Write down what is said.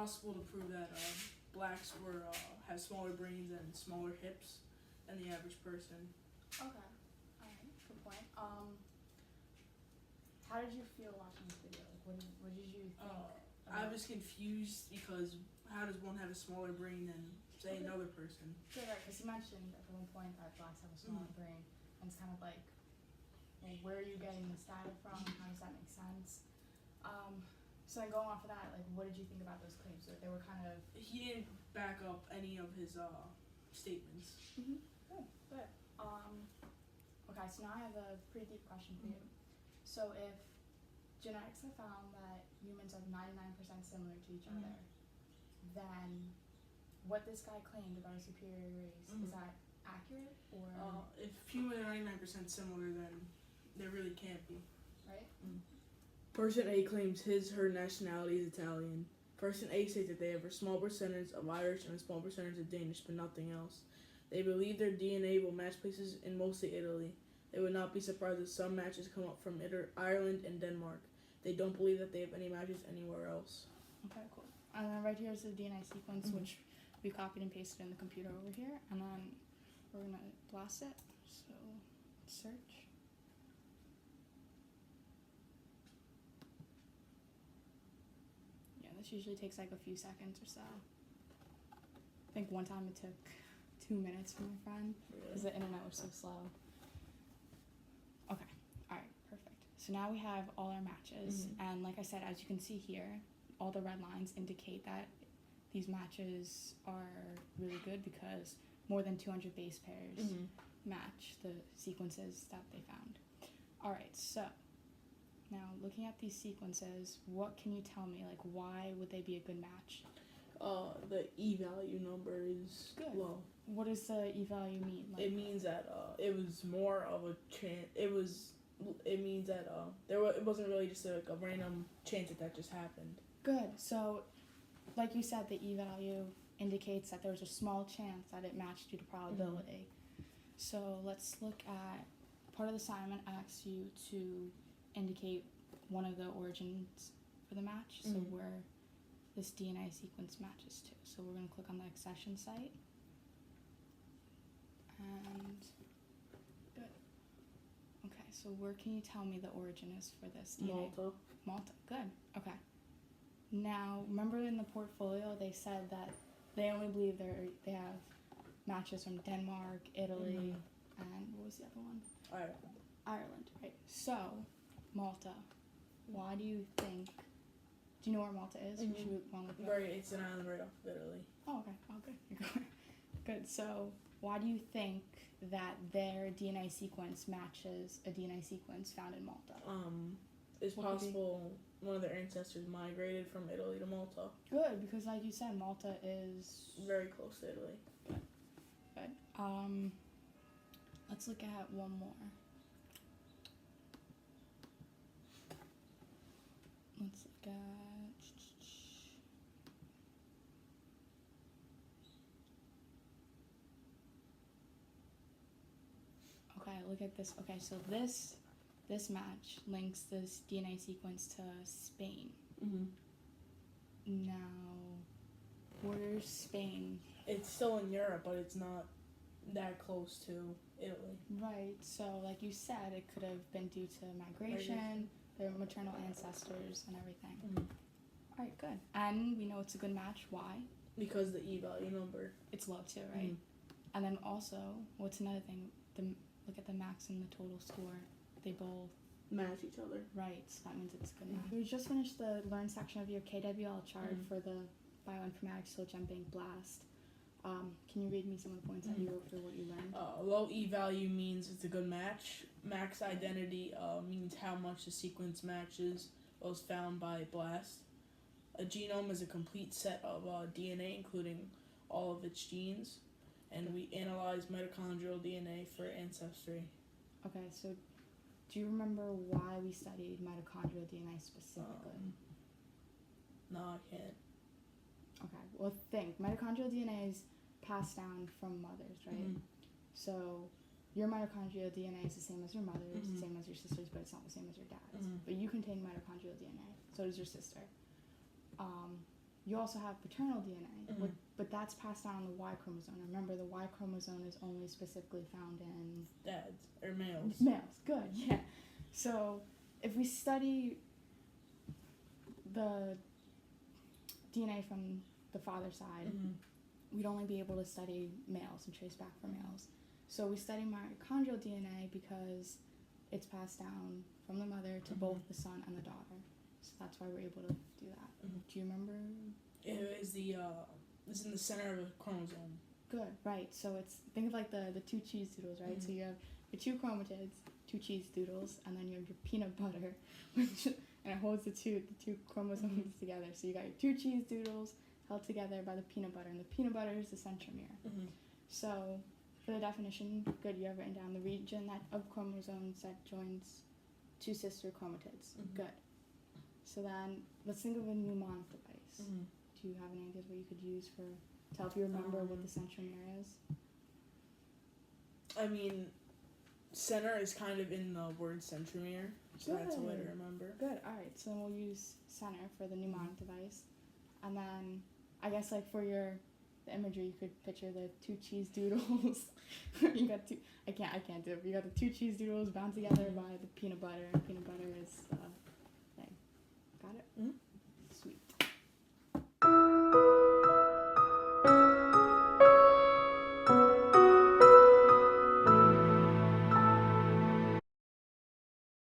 possible to prove that blacks have smaller brains and smaller hips than the average person. Okay. Alright, good point. How did you feel watching this video? Like, what did you think? I was confused because how does one have a smaller brain than, say, another person? Good, right, because you mentioned at one point that blacks have a smaller brain, and it's kind of like, well, where are you getting this data from? How does that make sense? So then going off of that, like, what did you think about those claims? Like, they were kind of... He didn't back up any of his statements. Mm-hmm. Good. Okay, so now I have a pretty deep question for you. So if genetics have found that humans are 99% similar to each other, then what this guy claimed about a superior race, is that accurate, or... If humans are 99% similar, then there really can't be. Right? Person A claims her nationality is Italian. Person A states that they have a small percentage of Irish and a small percentage of Danish, but nothing else. They believe their DNA will match places in mostly Italy. They would not be surprised if some matches come up from Ireland and Denmark. They don't believe that they have any matches anywhere else. Okay, cool. And then right here is the DNA sequence, which we copied and pasted in the computer over here. And then we're going to blast it. So, search. Yeah, this usually takes like a few seconds or so. I think one time it took 2 minutes for my friend because the internet was so slow. Okay, alright, perfect. So now we have all our matches, and like I said, as you can see here, all the red lines indicate that these matches are really good because more than 200 base pairs match the sequences that they found. Alright, so now looking at these sequences, what can you tell me? Like, why would they be a good match? The E-value number is low. What does the E-value mean? Like, it means that it was more of a chance. It means that it wasn't really just a random chance that just happened. Good. So, like you said, the E-value indicates that there was a small chance that it matched due to probability. So let's look at part of the assignment asks you to indicate one of the origins for the match. So where this DNA sequence matches to. So we're going to click on the accession site. And good. Okay, so where can you tell me the origin is for this DNA? Malta. Malta, good. Okay. Now, remember in the portfolio they said that they only believe they have matches from Denmark, Italy, and what was the other one? Ireland, right. So, Malta, why do you think... Do you know where Malta is? It's an island right off of Italy. Oh, okay. Oh, good. Good. So, why do you think that their DNA sequence matches a DNA sequence found in Malta? It's possible one of their ancestors migrated from Italy to Malta. Good, because like you said, Malta is... very close to Italy. Good. Let's look at one more. Let's look at... Okay, look at this. Okay, so this match links this DNA sequence to Spain. Now, where's Spain? It's still in Europe, but it's not that close to Italy. Right, so like you said, it could have been due to migration, their maternal ancestors, and everything. Alright, good. And we know it's a good match. Why? Because the E-value number. It's low too, right? And then also, what's another thing? Look at the max and the total score. They both match each other. Right, so that means it's a good match. We just finished the learn section of your KWL chart for the bioinformatics SoChem Bank Blast. Can you read me some of the points that you wrote for what you learned? Low E-value means it's a good match. Max identity means how much the sequence matches what was found by Blast. A genome is a complete set of DNA, including all of its genes. And we analyze mitochondrial DNA for ancestry. Okay, so do you remember why we studied mitochondrial DNA specifically? No, I can't. Okay, well think. Mitochondrial DNA is passed down from mothers, right? So your mitochondrial DNA is the same as your mother's, the same as your sister's, but it's not the same as your dad's. But you contain mitochondrial DNA. So does your sister. you also have paternal DNA, Mhm. but that's passed down on the Y chromosome. Remember, the Y chromosome is only specifically found in Dads or males. males. Good, yeah. So if we study the DNA from the father's side, Mhm. we'd only be able to study males and trace back for males. So we study mitochondrial DNA because it's passed down from the mother to both the son and the daughter. So that's why we're able to do that. Mhm. Do you remember? It is it's in the center of a chromosome. Good, right. So it's, think of like the two cheese doodles, right? So you have your two chromatids, two cheese doodles, and then you have your peanut butter, which, and it holds the two chromosomes together. So you got your two cheese doodles held together by the peanut butter, and the peanut butter is the centromere. Mhm. So for the definition, good, you have written down the region of chromosomes that joins two sister chromatids. Good. So then let's think of a mnemonic device. Mhm. Do you have any ideas what you could use to help you remember what the centromere is? I mean, center is kind of in the word centromere, so that's a way to Good. remember. Good. All right. So then we'll use center for the mnemonic device, and then I guess like for the imagery, you could picture the two cheese doodles. You got two. I can't do it. But you got the two cheese doodles bound together by the peanut butter, and peanut butter is